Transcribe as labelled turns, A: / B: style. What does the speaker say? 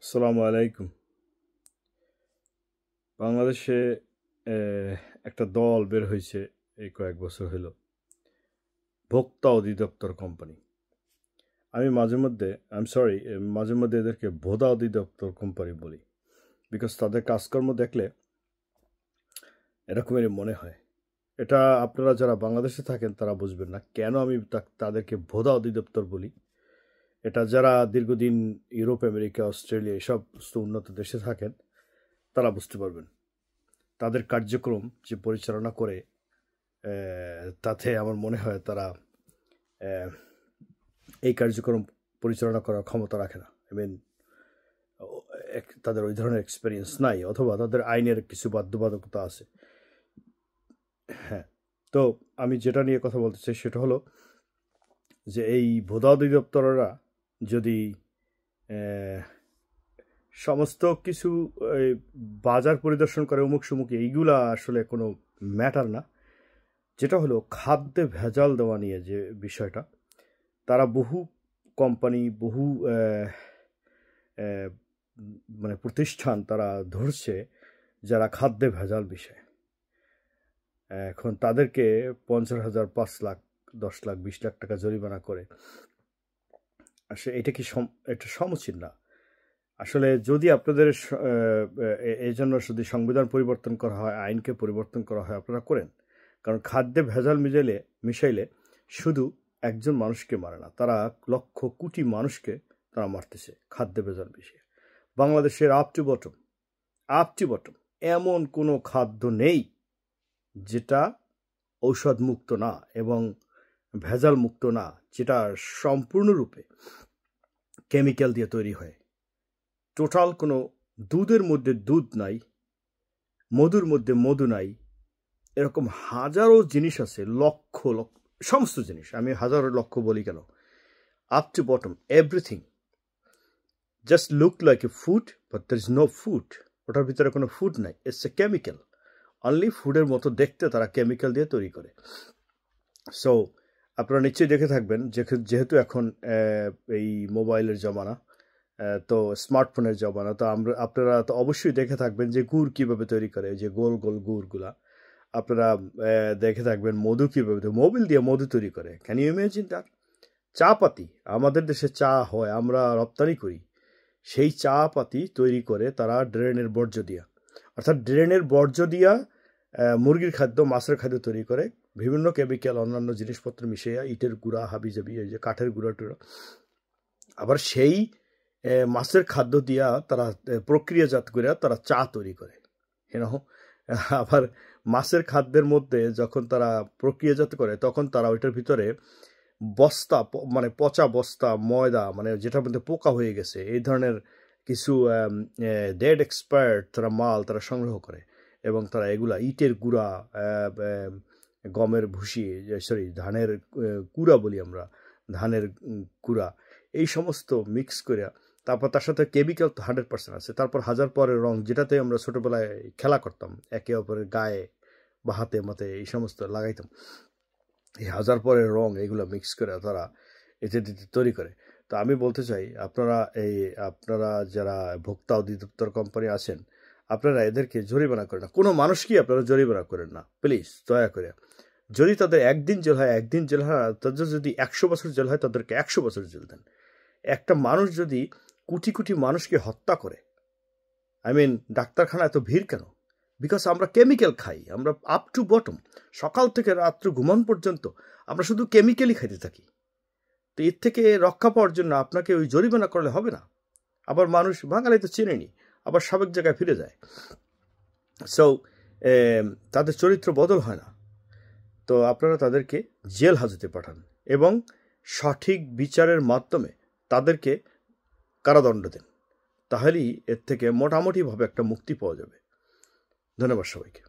A: আসসালামু আলাইকুম। বাংলাদেশে একটা দল বের হয়েছে এই কয়েক বছর হলো, ভোক্তা অধিদপ্তর কোম্পানি। আমি মাঝে মধ্যে এদেরকে ভোদা অধিদপ্তর কোম্পানি বলি, বিকজ তাদের কাজকর্ম দেখলে এরকমেরই মনে হয়। এটা আপনারা যারা বাংলাদেশে থাকেন তারা বুঝবেন না কেন আমি তাদেরকে ভোদা অধিদপ্তর বলি। এটা যারা দীর্ঘদিন ইউরোপ, আমেরিকা, অস্ট্রেলিয়া এসব উন্নত দেশে থাকেন তারা বুঝতে পারবেন। তাদের কার্যক্রম যে পরিচালনা করে, তাতে আমার মনে হয় তারা এই কার্যক্রম পরিচালনা করার ক্ষমতা রাখে না। তাদের ওই ধরনের এক্সপিরিয়েন্স নাই, অথবা তাদের আইনের কিছু বাধ্যবাধকতা আছে। হ্যাঁ, তো আমি যেটা নিয়ে কথা বলতে চাই সেটা হলো যে এই ভোদা অধিদপ্তররা যদি সমস্ত কিছু বাজার পরিদর্শন করে অমুক সমুক, এইগুলা আসলে কোনো ম্যাটার না। যেটা হলো খাদ্যে ভেজাল দেওয়া নিয়ে যে বিষয়টা, তারা বহু কোম্পানি, বহু মানে প্রতিষ্ঠান তারা ধরছে যারা খাদ্যে ভেজাল বিষয়ে। এখন তাদেরকে 50,000, 5 লাখ, 10 লাখ, 20 লাখ টাকা জরিমানা করে। আসলে এটা কি এটা সমীচীন না। আসলে যদি আপনাদের এই জন্য যদি সংবিধান পরিবর্তন করা হয়, আইনকে পরিবর্তন করা হয়, আপনারা করেন। কারণ খাদ্যে ভেজাল মিশাইলে শুধু একজন মানুষকে মারে না, তারা লক্ষ কোটি মানুষকে তারা মারতেছে খাদ্যে ভেজাল মিশিয়ে। বাংলাদেশের আপ টু বটম এমন কোনো খাদ্য নেই যেটা ঔষধ মুক্ত না এবং ভেজাল মুক্ত না, যেটা সম্পূর্ণরূপে কেমিক্যাল দিয়ে তৈরি হয়। টোটাল কোনো দুধের মধ্যে দুধ নাই, মধুর মধ্যে মধু নাই, এরকম হাজারো জিনিস আছে, লক্ষ সমস্ত জিনিস। আমি হাজারো লক্ষ বলি কেন, up to bottom everything just look like a food, but there is no food. ওটার ভিতরে কোনো ফুড নাই, ইটস এ কেমিক্যাল। অনলি ফুডের মতো দেখতে তারা কেমিক্যাল দিয়ে তৈরি করে। সো আপনারা নিশ্চয়ই দেখে থাকবেন, যেহেতু এখন এই মোবাইলের জমানা, তো স্মার্টফোনের জমানা, তো আপনারা তো অবশ্যই দেখে থাকবেন যে গুড় কীভাবে তৈরি করে, যে গোল গোল গুড়গুলা। আপনারা দেখে থাকবেন মধু কীভাবে, মোবিল দিয়ে মধু তৈরি করে। Can you imagine that? চা পাতি, আমাদের দেশে চা হয়, আমরা রপ্তানি করি, সেই চা পাতি তৈরি করে তারা ড্রেনের বর্জ্য দিয়া, অর্থাৎ ড্রেনের বর্জ্য দিয়া মুরগির খাদ্য, মাছের খাদ্য তৈরি করে, বিভিন্ন কেমিক্যাল অন্যান্য জিনিসপত্র মিশিয়ে, ইটের গুঁড়া, হাবিজাবি, এই যে কাঠের গুঁড়া টুড়া। আবার সেই মাছের খাদ্য দিয়া তারা প্রক্রিয়াজাত করে তারা চা তৈরি করে। আবার মাছের খাদ্যের মধ্যে যখন তারা প্রক্রিয়াজাত করে, তখন তারা ওইটার ভিতরে বস্তা, মানে পচা বস্তা, ময়দা, মানে যেটার মধ্যে পোকা হয়ে গেছে, এই ধরনের কিছু ডেড এক্সপায়ার্ড তারা মাল তারা সংগ্রহ করে, এবং তারা এগুলা ইটের গুঁড়া, গমের ভুসি, ধানের কুড়া বলি আমরা, ধানের কুড়া, এই সমস্ত মিক্স করে, তারপর তার সাথে কেমিক্যাল তো 100% আছে। তারপর হাজার পরের রং, যেটাতে আমরা ছোটোবেলায় খেলা করতাম, একে অপরের গায়ে বা হাতে মাতে এই সমস্ত লাগাইতাম, এই হাজার পরের রং, এগুলো মিক্স করে তারা এতে তৈরি করে। তো আমি বলতে চাই, আপনারা যারা ভোক্তা অধিদপ্তর কোম্পানি আছেন, আপনারা এদেরকে জরিমানা করেন না, কোনো মানুষকেই আপনারা জরিমানা করেন না, প্লিজ, দয়া করে। যদি তাদের একদিন জেল হয়, একদিন জেল হয়, তাদের যদি 100 বছর জেল হয়, তাদেরকে 100 বছর জেল দেন। একটা মানুষ যদি কোটি কোটি মানুষকে হত্যা করে, ডাক্তারখানা এত ভিড় কেন? বিকজ আমরা কেমিক্যাল খাই, আমরা আপ টু বটম, সকাল থেকে রাত্র ঘুমান পর্যন্ত আমরা শুধু কেমিক্যালই খাইতে থাকি। তো এর থেকে রক্ষা পাওয়ার জন্য আপনাকে ওই জরিমানা করলে হবে না। আবার মানুষ বাঙালি তো চেনেনি, আবার সাবেক জায়গায় ফিরে যায়। সো তাদের চরিত্র বদল হয় না। তো আপনারা তাদেরকে জেল হাজতে পাঠান এবং সঠিক বিচারের মাধ্যমে তাদেরকে কারাদণ্ড দেন, তাহলেই এর থেকে মোটামুটিভাবে একটা মুক্তি পাওয়া যাবে। ধন্যবাদ সবাইকে।